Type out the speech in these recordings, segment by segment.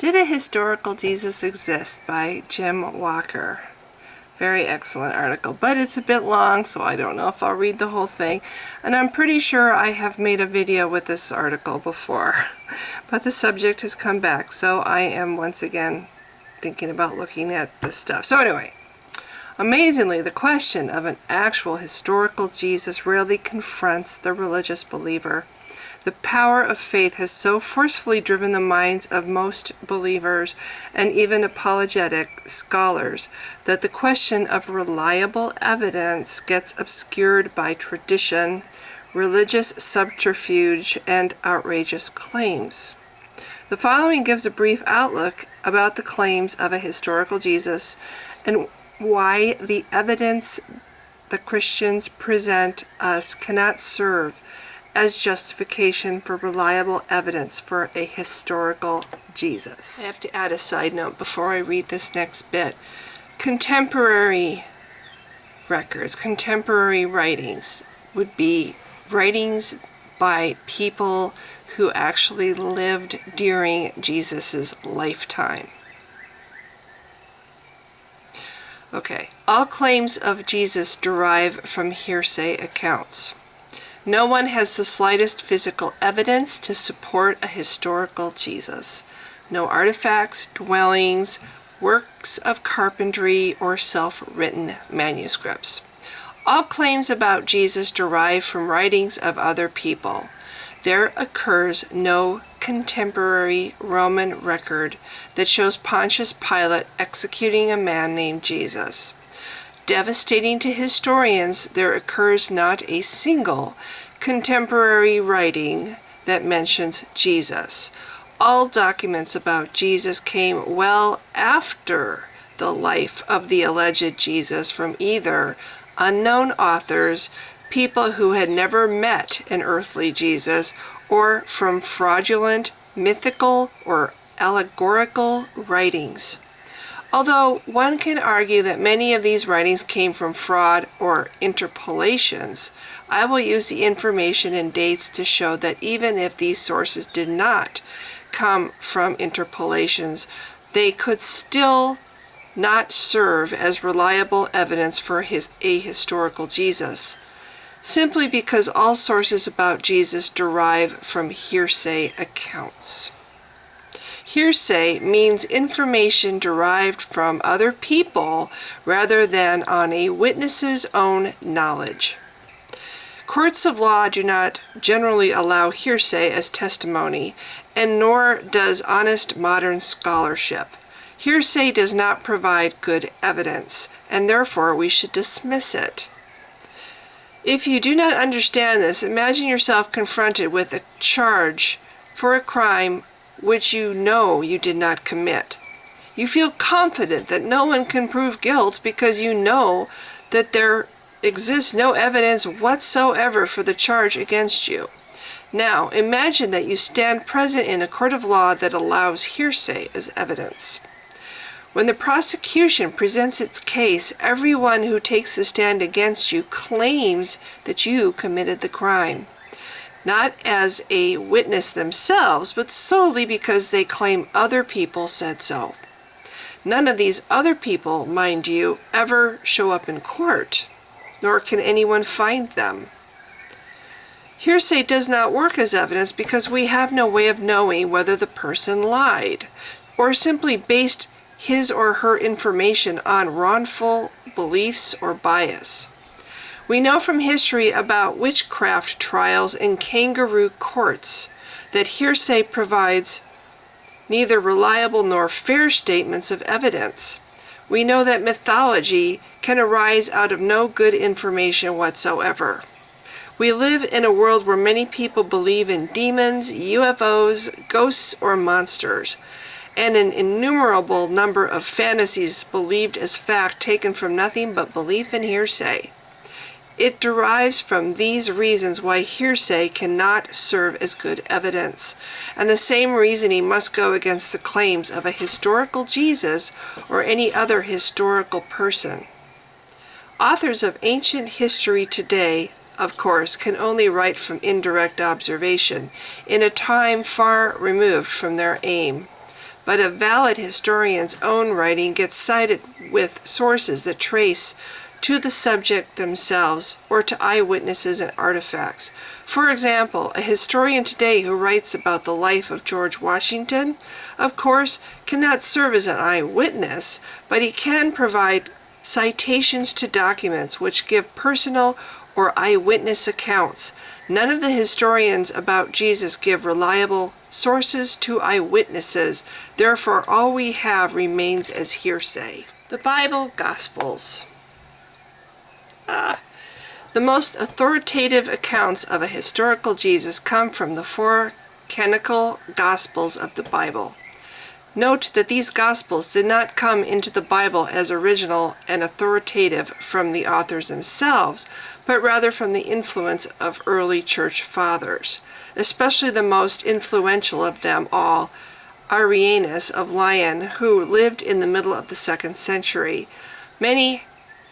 Did a Historical Jesus Exist by Jim Walker. Very excellent article, but it's a bit long, so I don't know if I'll read the whole thing. And I'm pretty sure I have made a video with this article before, but the subject has come back, so I am once again thinking about looking at this stuff. So anyway, amazingly, the question of an actual historical Jesus rarely confronts the religious believer. The power of faith has so forcefully driven the minds of most believers and even apologetic scholars that the question of reliable evidence gets obscured by tradition, religious subterfuge, and outrageous claims. The following gives a brief outlook about the claims of a historical Jesus and why the evidence the Christians present us cannot serve as justification for reliable evidence for a historical Jesus. I have to add a side note before I read this next bit. Contemporary records, contemporary writings would be writings by people who actually lived during Jesus's lifetime. Okay, all claims of Jesus derive from hearsay accounts. No one has the slightest physical evidence to support a historical Jesus. No artifacts, dwellings, works of carpentry, or self-written manuscripts. All claims about Jesus derive from writings of other people. There occurs no contemporary Roman record that shows Pontius Pilate executing a man named Jesus. Devastating to historians, there occurs not a single contemporary writing that mentions Jesus. All documents about Jesus came well after the life of the alleged Jesus from either unknown authors, people who had never met an earthly Jesus, or from fraudulent, mythical, or allegorical writings. Although one can argue that many of these writings came from fraud or interpolations, I will use the information and dates to show that even if these sources did not come from interpolations, they could still not serve as reliable evidence for a historical Jesus, simply because all sources about Jesus derive from hearsay accounts. Hearsay means information derived from other people rather than on a witness's own knowledge. Courts of law do not generally allow hearsay as testimony, and nor does honest modern scholarship. Hearsay does not provide good evidence, and therefore we should dismiss it. If you do not understand this, imagine yourself confronted with a charge for a crime which you know you did not commit. You feel confident that no one can prove guilt because you know that there exists no evidence whatsoever for the charge against you. Now, imagine that you stand present in a court of law that allows hearsay as evidence. When the prosecution presents its case, everyone who takes the stand against you claims that you committed the crime. Not as a witness themselves, but solely because they claim other people said so. None of these other people, mind you, ever show up in court, nor can anyone find them. Hearsay does not work as evidence because we have no way of knowing whether the person lied, or simply based his or her information on wrongful beliefs or bias. We know from history about witchcraft trials in kangaroo courts that hearsay provides neither reliable nor fair statements of evidence. We know that mythology can arise out of no good information whatsoever. We live in a world where many people believe in demons, UFOs, ghosts, or monsters, and an innumerable number of fantasies believed as fact taken from nothing but belief in hearsay. It derives from these reasons why hearsay cannot serve as good evidence, and the same reasoning must go against the claims of a historical Jesus or any other historical person. Authors of ancient history today, of course, can only write from indirect observation in a time far removed from their aim. but a valid historian's own writing gets cited with sources that trace to the subject themselves or to eyewitnesses and artifacts. For example, a historian today who writes about the life of George Washington, of course, cannot serve as an eyewitness, but he can provide citations to documents which give personal or eyewitness accounts. None of the historians about Jesus give reliable sources to eyewitnesses. Therefore, all we have remains as hearsay. The Bible Gospels. The most authoritative accounts of a historical Jesus come from the four canonical Gospels of the Bible. Note that these Gospels did not come into the Bible as original and authoritative from the authors themselves, but rather from the influence of early church fathers, especially the most influential of them all, Irenaeus of Lyon, who lived in the middle of the 2nd century. Many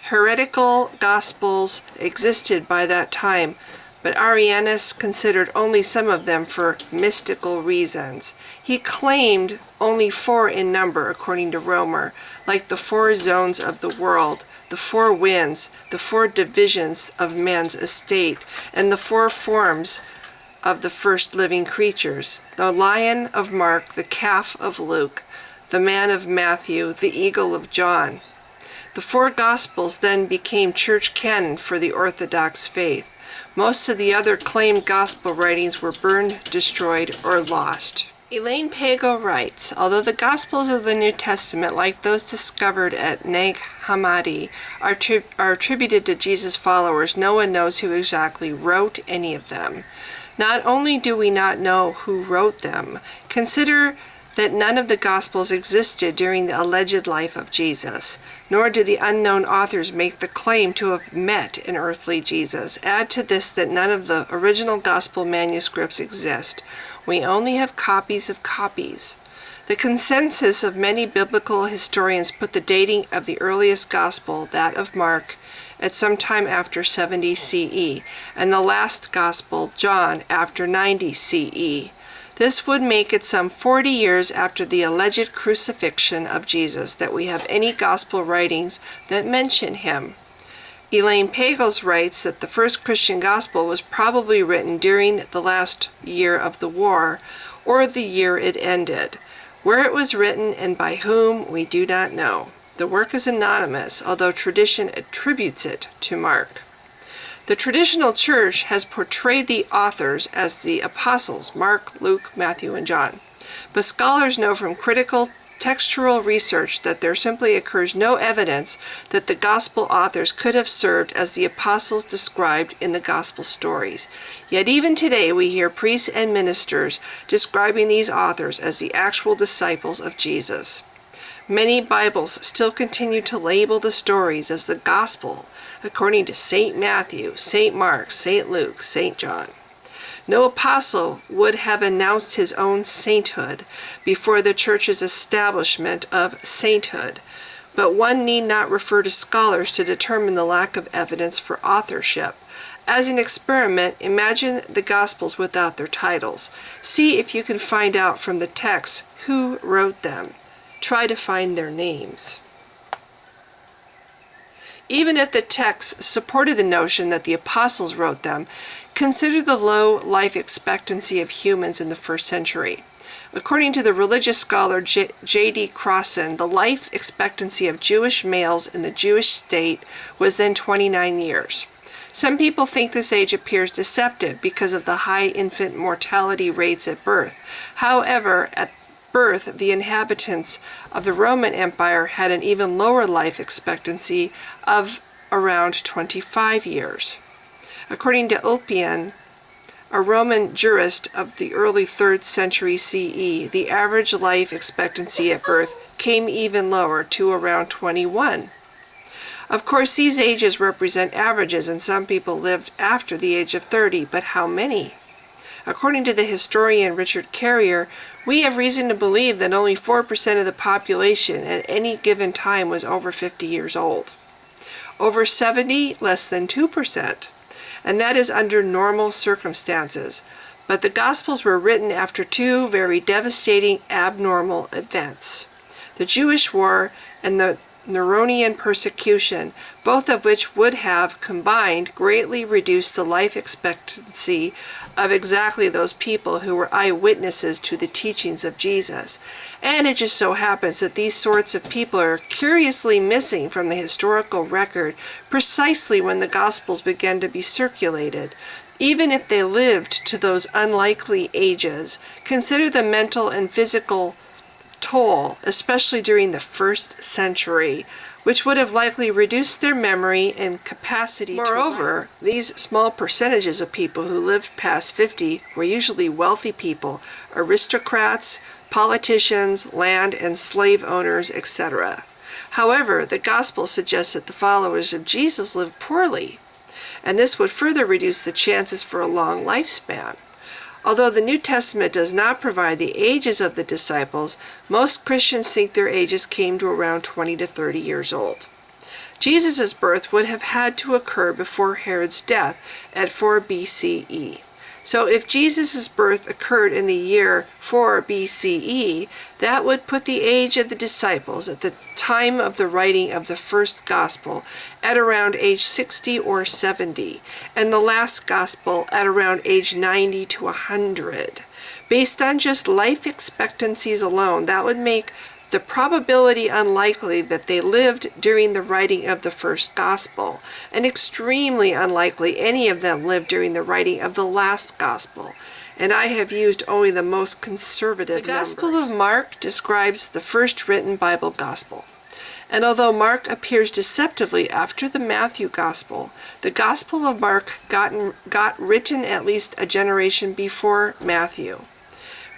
heretical Gospels existed by that time, but Irenaeus considered only some of them for mystical reasons. He claimed only 4 in number, according to Romer, like the 4 zones of the world, the 4 winds, the 4 divisions of man's estate, and the 4 forms of the first living creatures: the lion of Mark, the calf of Luke, the man of Matthew, the eagle of John. The 4 Gospels then became church canon for the Orthodox faith. Most of the other claimed gospel writings were burned, destroyed, or lost. Elaine Pagel writes, although the Gospels of the New Testament, like those discovered at Nag Hammadi, are attributed to Jesus' followers, no one knows who exactly wrote any of them. Not only do we not know who wrote them, consider that none of the Gospels existed during the alleged life of Jesus, nor do the unknown authors make the claim to have met an earthly Jesus. Add to this that none of the original Gospel manuscripts exist. We only have copies of copies. The consensus of many biblical historians put the dating of the earliest Gospel, that of Mark, at some time after 70 CE, and the last Gospel, John, after 90 CE. This would make it some 40 years after the alleged crucifixion of Jesus that we have any gospel writings that mention him. Elaine Pagels writes that the first Christian gospel was probably written during the last year of the war, or the year it ended. Where it was written and by whom, we do not know. The work is anonymous, although tradition attributes it to Mark. The traditional church has portrayed the authors as the apostles, Mark, Luke, Matthew, and John. But scholars know from critical textual research that there simply occurs no evidence that the gospel authors could have served as the apostles described in the gospel stories. Yet even today we hear priests and ministers describing these authors as the actual disciples of Jesus. Many Bibles still continue to label the stories as the gospel, according to St. Matthew, St. Mark, St. Luke, St. John. No apostle would have announced his own sainthood before the church's establishment of sainthood, but one need not refer to scholars to determine the lack of evidence for authorship. As an experiment, imagine the Gospels without their titles. See if you can find out from the text who wrote them. Try to find their names. Even if the text supported the notion that the apostles wrote them, consider the low life expectancy of humans in the first century. According to the religious scholar J.D. Crossan, the life expectancy of Jewish males in the Jewish state was then 29 years. Some people think this age appears deceptive because of the high infant mortality rates at birth. However, at birth, the inhabitants of the Roman Empire had an even lower life expectancy of around 25 years. According to Ulpian, a Roman jurist of the early 3rd century CE, the average life expectancy at birth came even lower to around 21. Of course, these ages represent averages, and some people lived after the age of 30, but how many? According to the historian Richard Carrier, we have reason to believe that only 4% of the population at any given time was over 50 years old. Over 70, less than 2%. And that is under normal circumstances. But the Gospels were written after two very devastating abnormal events: the Jewish War and the Neronian persecution, both of which would have combined greatly reduced the life expectancy of exactly those people who were eyewitnesses to the teachings of Jesus. And it just so happens that these sorts of people are curiously missing from the historical record precisely when the Gospels began to be circulated. Even if they lived to those unlikely ages, consider the mental and physical toll, especially during the first century, which would have likely reduced their memory and capacity. Moreover, these small percentages of people who lived past 50 were usually wealthy people, aristocrats, politicians, land and slave owners, etc. However, the Gospel suggests that the followers of Jesus lived poorly, and this would further reduce the chances for a long lifespan. Although the New Testament does not provide the ages of the disciples, most Christians think their ages came to around 20 to 30 years old. Jesus' birth would have had to occur before Herod's death at 4 BCE. So if Jesus' birth occurred in the year 4 BCE, that would put the age of the disciples at the time of the writing of the first gospel at around age 60 or 70, and the last gospel at around age 90 to 100. Based on just life expectancies alone, that would make the probability unlikely that they lived during the writing of the first gospel, and extremely unlikely any of them lived during the writing of the last gospel. And I have used only the most conservative numbers. The Gospel of Mark describes the first written Bible gospel. And although Mark appears deceptively after the Matthew Gospel, the Gospel of Mark got written at least a generation before Matthew.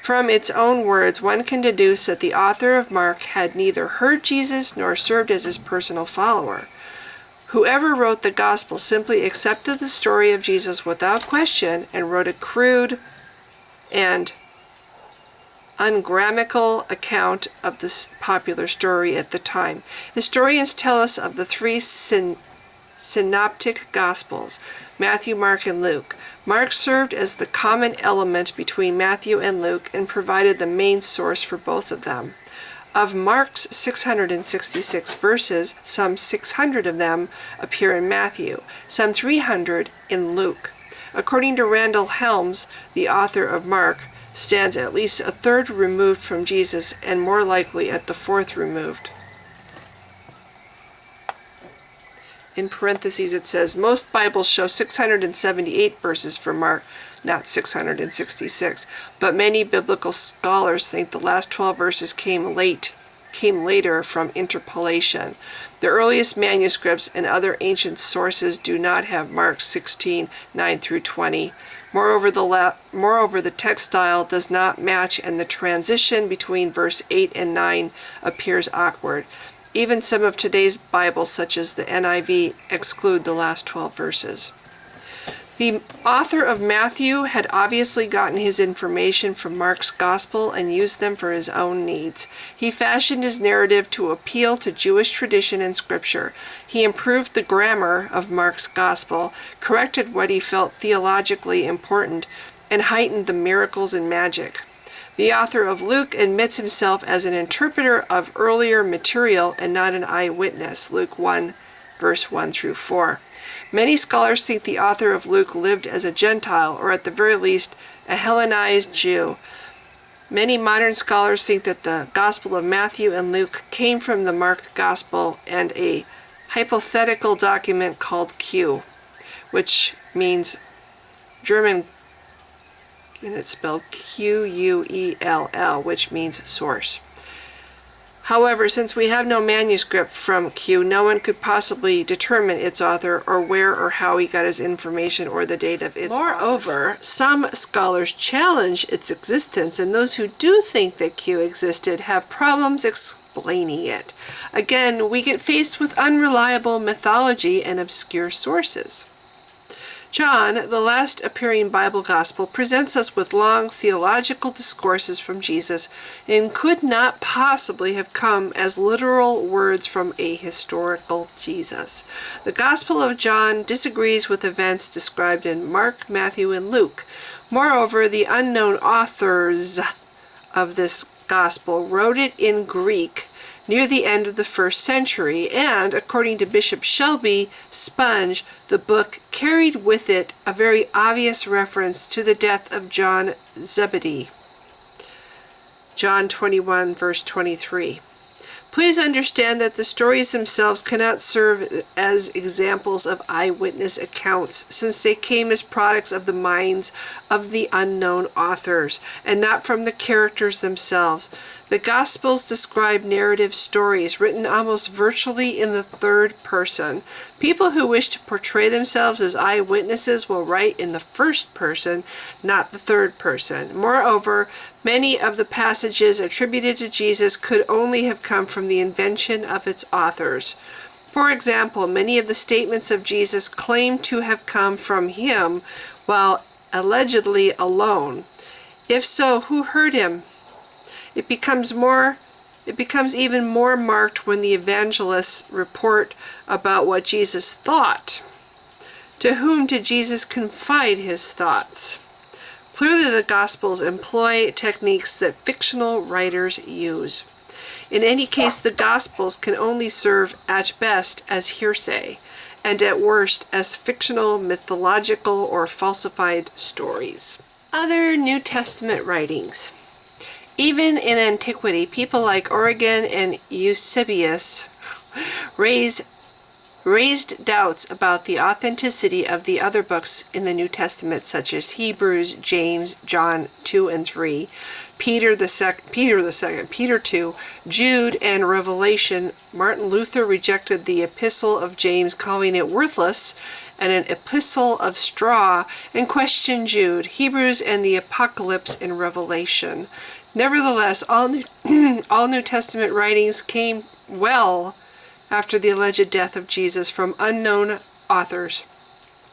From its own words, one can deduce that the author of Mark had neither heard Jesus nor served as his personal follower. Whoever wrote the Gospel simply accepted the story of Jesus without question and wrote a crude and ungrammatical account of this popular story at the time. Historians tell us of the three synoptic Gospels, Matthew, Mark, and Luke. Mark served as the common element between Matthew and Luke and provided the main source for both of them. Of Mark's 666 verses, some 600 of them appear in Matthew, some 300 in Luke. According to Randall Helms, the author of Mark stands at least a third removed from Jesus and more likely at the fourth removed. In parentheses it says, most Bibles show 678 verses for Mark, not 666, but many biblical scholars think the last 12 verses came later from interpolation. The earliest manuscripts and other ancient sources do not have Mark 16, 9 through 20. Moreover, the text style does not match, and the transition between verse 8 and 9 appears awkward. Even some of today's Bibles, such as the NIV, exclude the last 12 verses. The author of Matthew had obviously gotten his information from Mark's Gospel and used them for his own needs. He fashioned his narrative to appeal to Jewish tradition and scripture. He improved the grammar of Mark's Gospel, corrected what he felt theologically important, and heightened the miracles and magic. The author of Luke admits himself as an interpreter of earlier material and not an eyewitness, Luke 1, verse 1 through 4. Many scholars think the author of Luke lived as a Gentile, or at the very least, a Hellenized Jew. Many modern scholars think that the Gospel of Matthew and Luke came from the Mark Gospel and a hypothetical document called Q, which means German, and it's spelled Quell, which means source. However, since we have no manuscript from Q, no one could possibly determine its author or where or how he got his information or the date of its author. Moreover, some scholars challenge its existence, and those who do think that Q existed have problems explaining it. Again, we get faced with unreliable mythology and obscure sources. John, the last appearing Bible gospel, presents us with long theological discourses from Jesus and could not possibly have come as literal words from a historical Jesus. The Gospel of John disagrees with events described in Mark, Matthew, and Luke. Moreover, the unknown authors of this gospel wrote it in Greek near the end of the 1st century, and, according to Bishop Shelby Sponge, the book carried with it a very obvious reference to the death of John Zebedee. John 21, verse 23. Please understand that the stories themselves cannot serve as examples of eyewitness accounts, since they came as products of the minds of the unknown authors, and not from the characters themselves. The Gospels describe narrative stories written almost virtually in the third person. People who wish to portray themselves as eyewitnesses will write in the first person, not the third person. Moreover, many of the passages attributed to Jesus could only have come from the invention of its authors. For example, many of the statements of Jesus claim to have come from him while allegedly alone. If so, who heard him? It becomes even more marked when the evangelists report about what Jesus thought. To whom did Jesus confide his thoughts? Clearly, the Gospels employ techniques that fictional writers use. In any case, the Gospels can only serve at best as hearsay, and at worst as fictional, mythological, or falsified stories. Other New Testament writings. Even in antiquity, people like Origen and Eusebius raised doubts about the authenticity of the other books in the New Testament, such as Hebrews, James, John 2 and 3, Peter 2, Jude, and Revelation. Martin Luther rejected the Epistle of James, calling it worthless and an epistle of straw, and questioned Jude, Hebrews, and the Apocalypse in Revelation. Nevertheless, all New Testament writings came well after the alleged death of Jesus from unknown authors,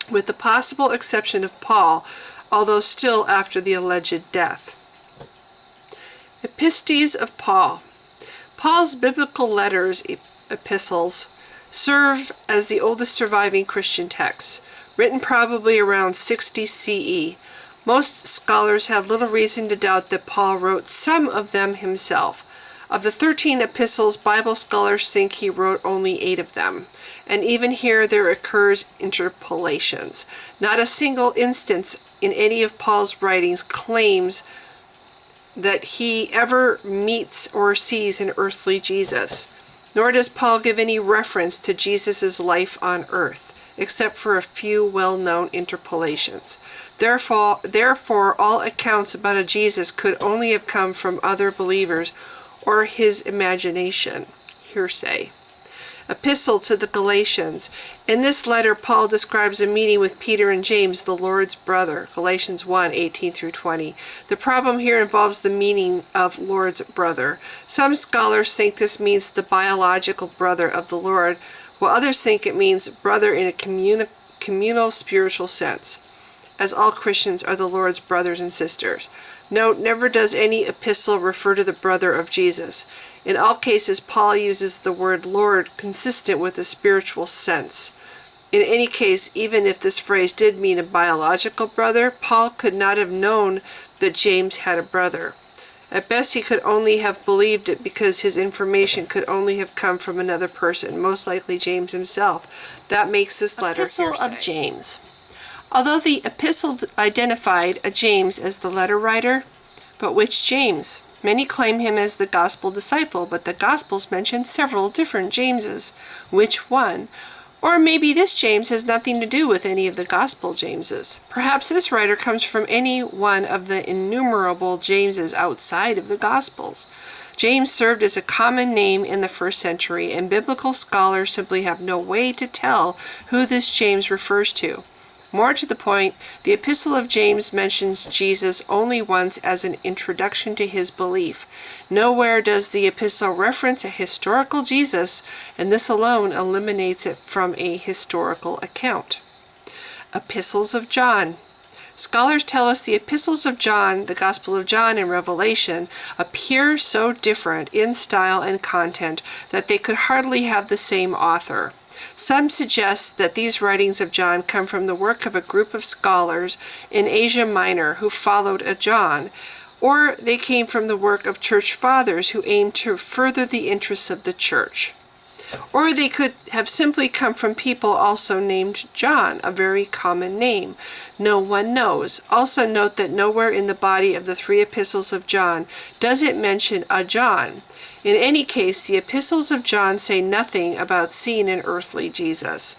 with the possible exception of Paul, although still after the alleged death. Epistes of Paul. Paul's biblical letters, epistles, serve as the oldest surviving Christian texts, written probably around 60 CE. Most scholars have little reason to doubt that Paul wrote some of them himself. Of the 13 epistles, Bible scholars think he wrote only 8 of them. And even here there occurs interpolations. Not a single instance in any of Paul's writings claims that he ever meets or sees an earthly Jesus. Nor does Paul give any reference to Jesus' life on earth, except for a few well-known interpolations. Therefore, all accounts about a Jesus could only have come from other believers or his imagination. Hearsay. Epistle to the Galatians. In this letter, Paul describes a meeting with Peter and James, the Lord's brother. Galatians 1, 18 through 20. The problem here involves the meaning of Lord's brother. Some scholars think this means the biological brother of the Lord, while others think it means brother in a communal spiritual sense, as all Christians are the Lord's brothers and sisters. Note, never does any epistle refer to the brother of Jesus. In all cases, Paul uses the word Lord consistent with the spiritual sense. In any case, even if this phrase did mean a biological brother, Paul could not have known that James had a brother. At best, he could only have believed it because his information could only have come from another person, most likely James himself. That makes this letter Epistle of James. Although the epistle identified a James as the letter writer, but which James? Many claim him as the gospel disciple, but the Gospels mention several different Jameses. Which one? Or maybe this James has nothing to do with any of the gospel Jameses. Perhaps this writer comes from any one of the innumerable Jameses outside of the Gospels. James served as a common name in the 1st century, and biblical scholars simply have no way to tell who this James refers to. More to the point, the Epistle of James mentions Jesus only once as an introduction to his belief. Nowhere does the epistle reference a historical Jesus, and this alone eliminates it from a historical account. Epistles of John. Scholars tell us the epistles of John, the Gospel of John and Revelation, appear so different in style and content that they could hardly have the same author. Some suggest that these writings of John come from the work of a group of scholars in Asia Minor who followed a John, or they came from the work of church fathers who aimed to further the interests of the church. Or they could have simply come from people also named John, a very common name. No one knows. Also note that nowhere in the body of the 3 epistles of John does it mention a John. In any case, the epistles of John say nothing about seeing an earthly Jesus.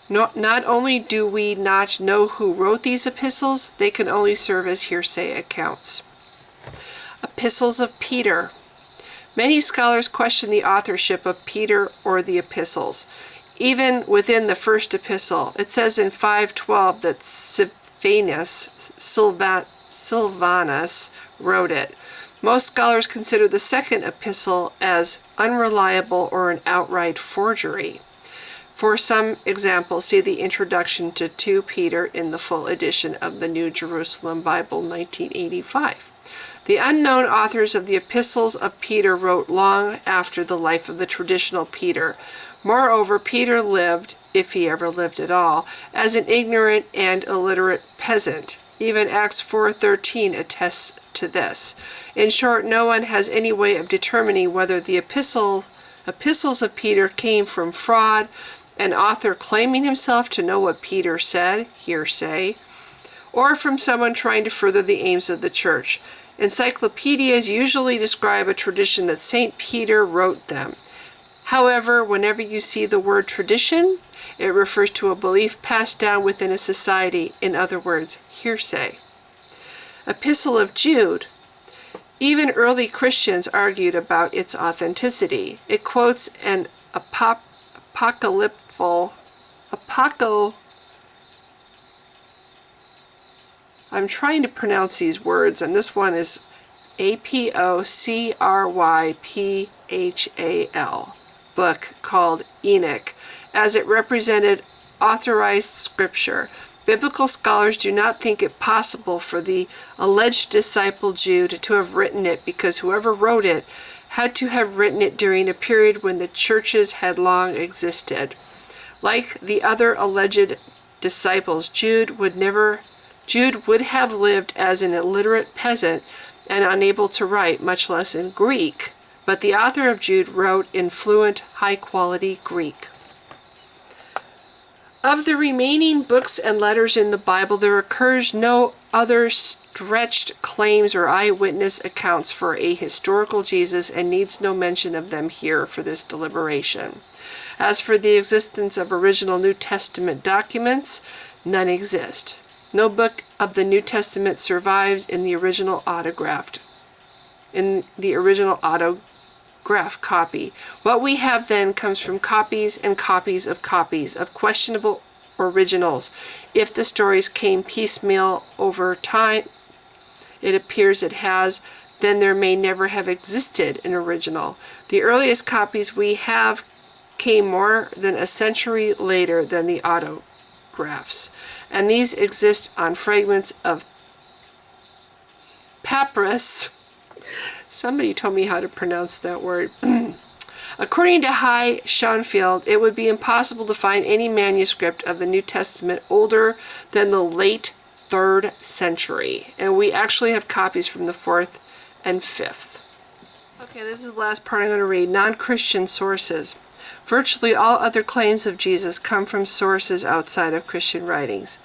Not only do we not know who wrote these epistles, they can only serve as hearsay accounts. Epistles of Peter. Many scholars question the authorship of Peter or the epistles. Even within the first epistle, it says in 5:12 that Silvanus wrote it. Most scholars consider the second epistle as unreliable or an outright forgery. For some example, see the introduction to 2 Peter in the full edition of the New Jerusalem Bible, 1985. The unknown authors of the epistles of Peter wrote long after the life of the traditional Peter. Moreover, Peter lived, if he ever lived at all, as an ignorant and illiterate peasant. Even Acts 4:13 attests to this. In short, no one has any way of determining whether the epistles of Peter came from fraud, an author claiming himself to know what Peter said, hearsay, or from someone trying to further the aims of the church. Encyclopedias usually describe a tradition that St. Peter wrote them. However, whenever you see the word tradition, it refers to a belief passed down within a society, in other words, hearsay. Epistle of Jude. Even early Christians argued about its authenticity. It quotes an I'm trying to pronounce these words, and this one is Apocryphal book called Enoch, as it represented authorized scripture. Biblical scholars do not think it possible for the alleged disciple Jude to have written it because whoever wrote it had to have written it during a period when the churches had long existed. Like the other alleged disciples, Jude would have lived as an illiterate peasant and unable to write, much less in Greek, but the author of Jude wrote in fluent, high-quality Greek. Of the remaining books and letters in the Bible, there occurs no other stretched claims or eyewitness accounts for a historical Jesus, and needs no mention of them here for this deliberation. As for the existence of original New Testament documents, none exist. No book of the New Testament survives in the original autograph copy. What we have then comes from copies and copies of questionable originals. If the stories came piecemeal over time, it appears it has, then there may never have existed an original. The earliest copies we have came more than a century later than the autographs, and these exist on fragments of papyrus. Somebody told me how to pronounce that word. According to High Schonfield, it would be impossible to find any manuscript of the New Testament older than the late 3rd century, and we actually have copies from the 4th and 5th. Okay, this is the last part I'm going to read. Non-Christian sources. Virtually all other claims of Jesus come from sources outside of Christian writings.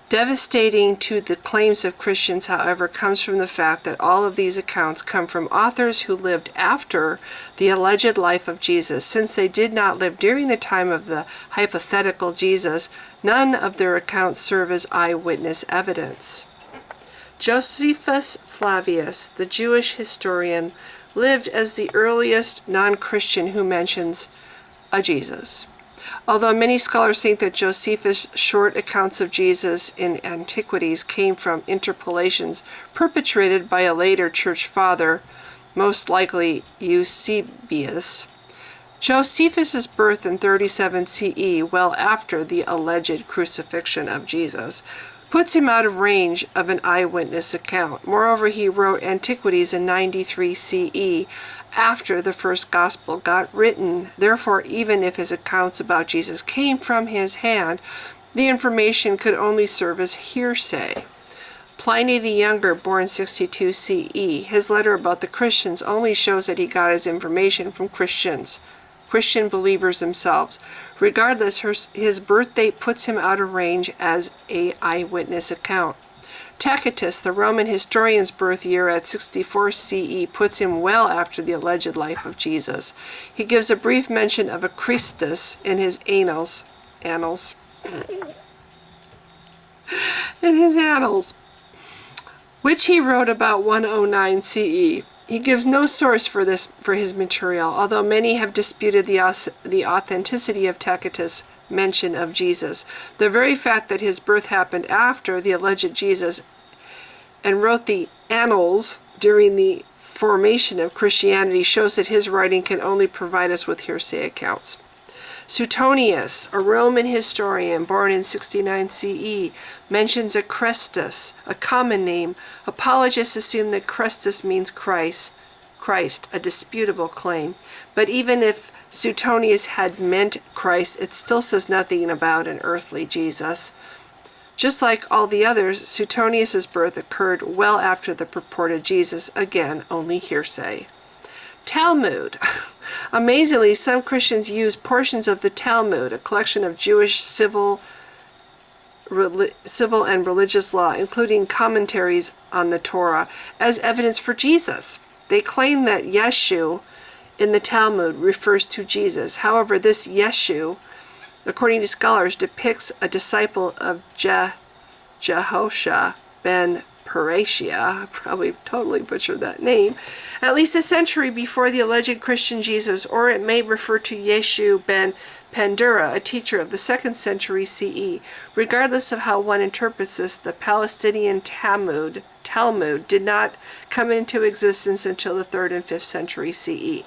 Devastating to the claims of Christians, however, comes from the fact that all of these accounts come from authors who lived after the alleged life of Jesus. Since they did not live during the time of the hypothetical Jesus, none of their accounts serve as eyewitness evidence. Josephus Flavius, the Jewish historian, lived as the earliest non-Christian who mentions a Jesus. Although many scholars think that Josephus' short accounts of Jesus in antiquities came from interpolations perpetrated by a later church father, most likely Eusebius, Josephus' birth in 37 CE, well after the alleged crucifixion of Jesus, puts him out of range of an eyewitness account. Moreover, he wrote Antiquities in 93 CE, after the first gospel got written. Therefore, even if his accounts about Jesus came from his hand, the information could only serve as hearsay. Pliny the Younger, born 62 CE, his letter about the Christians only shows that he got his information from Christian believers themselves. Regardless, his birth date puts him out of range as an eyewitness account. Tacitus, the Roman historian's birth year at 64 CE, puts him well after the alleged life of Jesus. He gives a brief mention of a Christus in his annals, which he wrote about 109 CE. He gives no source for his material, although many have disputed the authenticity of Tacitus' mention of Jesus. The very fact that his birth happened after the alleged Jesus and wrote the annals during the formation of Christianity shows that his writing can only provide us with hearsay accounts. Suetonius, a Roman historian born in 69 CE, mentions a Christus, a common name. Apologists assume that Christus means Christ, a disputable claim. But even if Suetonius had meant Christ, it still says nothing about an earthly Jesus. Just like all the others, Suetonius' birth occurred well after the purported Jesus, again, only hearsay. Talmud. Amazingly, some Christians use portions of the Talmud, a collection of Jewish civil and religious law, including commentaries on the Torah, as evidence for Jesus. They claim that Yeshu in the Talmud refers to Jesus. However, this Yeshu, according to scholars, depicts a disciple of Jehoshua ben Parashia, I probably totally butchered that name, at least a century before the alleged Christian Jesus, or it may refer to Yeshu ben Pandura, a teacher of the 2nd century CE. Regardless of how one interprets this, the Palestinian Talmud did not come into existence until the 3rd and 5th century CE.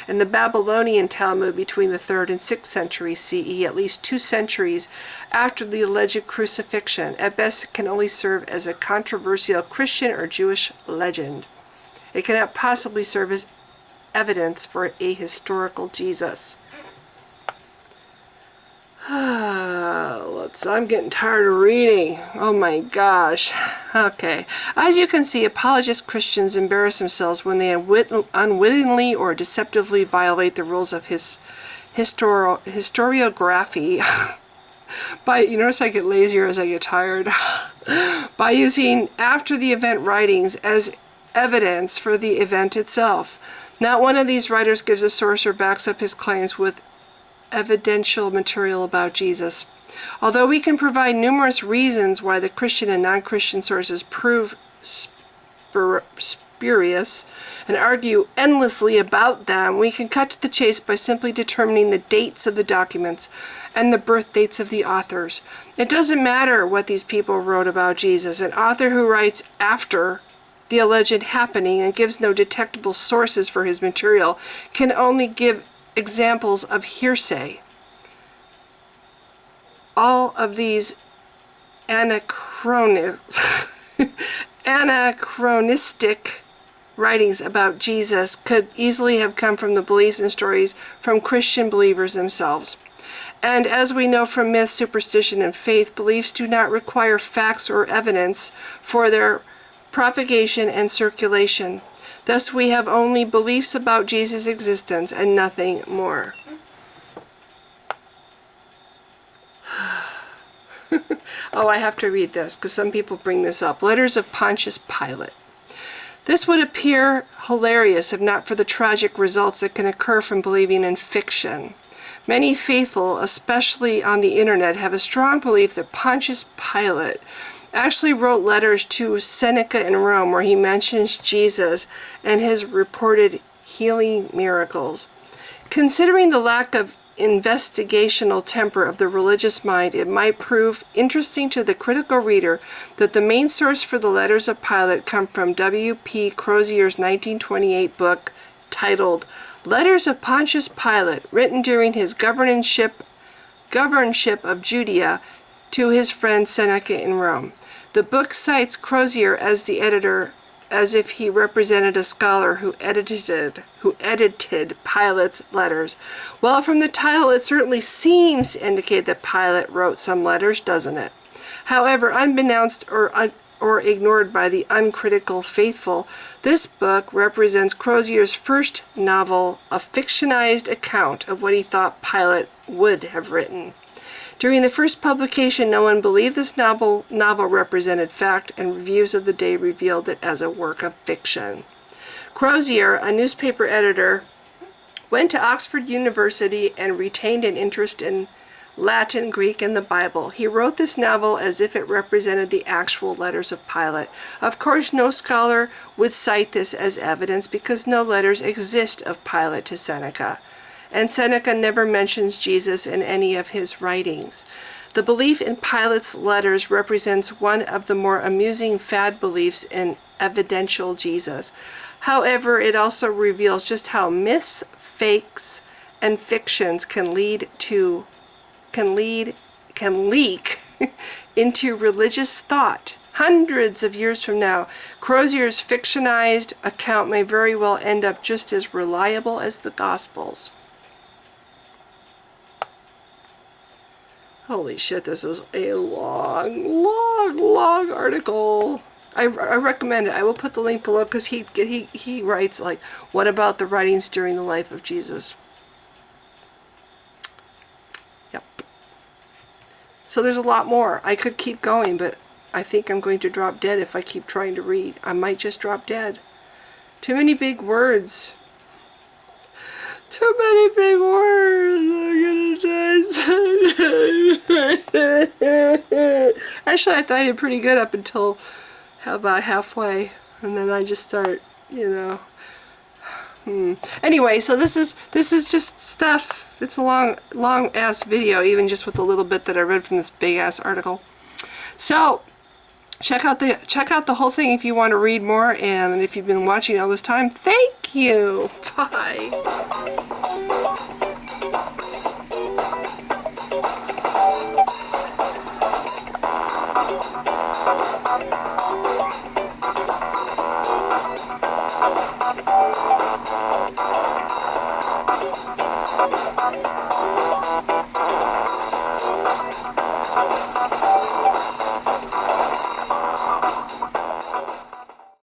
And the Babylonian Talmud between the 3rd and 6th century CE, at least 2 centuries after the alleged crucifixion. At best, it can only serve as a controversial Christian or Jewish legend. It cannot possibly serve as evidence for a historical Jesus. I'm getting tired of reading. Oh my gosh. Okay. As you can see, apologist Christians embarrass themselves when they unwittingly or deceptively violate the rules of historiography. You notice I get lazier as I get tired. By using after the event writings as evidence for the event itself. Not one of these writers gives a source or backs up his claims with evidential material about Jesus. Although we can provide numerous reasons why the Christian and non-Christian sources prove spurious and argue endlessly about them, we can cut to the chase by simply determining the dates of the documents and the birth dates of the authors. It doesn't matter what these people wrote about Jesus. An author who writes after the alleged happening and gives no detectable sources for his material can only give examples of hearsay. All of these anachronistic writings about Jesus could easily have come from the beliefs and stories from Christian believers themselves. And as we know from myth, superstition, and faith, beliefs do not require facts or evidence for their propagation and circulation. Thus, we have only beliefs about Jesus' existence and nothing more. Oh, I have to read this because some people bring this up. Letters of Pontius Pilate. This would appear hilarious if not for the tragic results that can occur from believing in fiction. Many faithful, especially on the internet, have a strong belief that Pontius Pilate actually wrote letters to Seneca in Rome where he mentions Jesus and his reported healing miracles. Considering the lack of investigational temper of the religious mind, it might prove interesting to the critical reader that the main source for the letters of Pilate come from W.P. Crozier's 1928 book titled Letters of Pontius Pilate, written during his governorship of Judea to his friend Seneca in Rome. The book cites Crozier as the editor, as if he represented a scholar who edited Pilate's letters. Well, from the title, it certainly seems to indicate that Pilate wrote some letters, doesn't it? However, unbeknownst or ignored by the uncritical faithful, this book represents Crozier's first novel, a fictionized account of what he thought Pilate would have written. During the first publication, no one believed this novel represented fact, and reviews of the day revealed it as a work of fiction. Crozier, a newspaper editor, went to Oxford University and retained an interest in Latin, Greek, and the Bible. He wrote this novel as if it represented the actual letters of Pilate. Of course, no scholar would cite this as evidence because no letters exist of Pilate to Seneca, and Seneca never mentions Jesus in any of his writings. The belief in Pilate's letters represents one of the more amusing fad beliefs in evidential Jesus. However, it also reveals just how myths, fakes, and fictions can leak into religious thought. Hundreds of years from now, Crozier's fictionized account may very well end up just as reliable as the Gospels. Holy shit, this is a long article. I recommend it. I will put the link below because he writes, like, what about the writings during the life of Jesus? Yep. So there's a lot more. I could keep going, but I think I'm going to drop dead if I keep trying to read. I might just drop dead. Too many big words. Too many big words. I'm gonna die. Actually, I thought I did pretty good up until about halfway, and then I just start, Anyway, so this is just stuff. It's a long ass video, even just with the little bit that I read from this big ass article. So check out the whole thing if you want to read more, and if you've been watching all this time, thank you. Bye.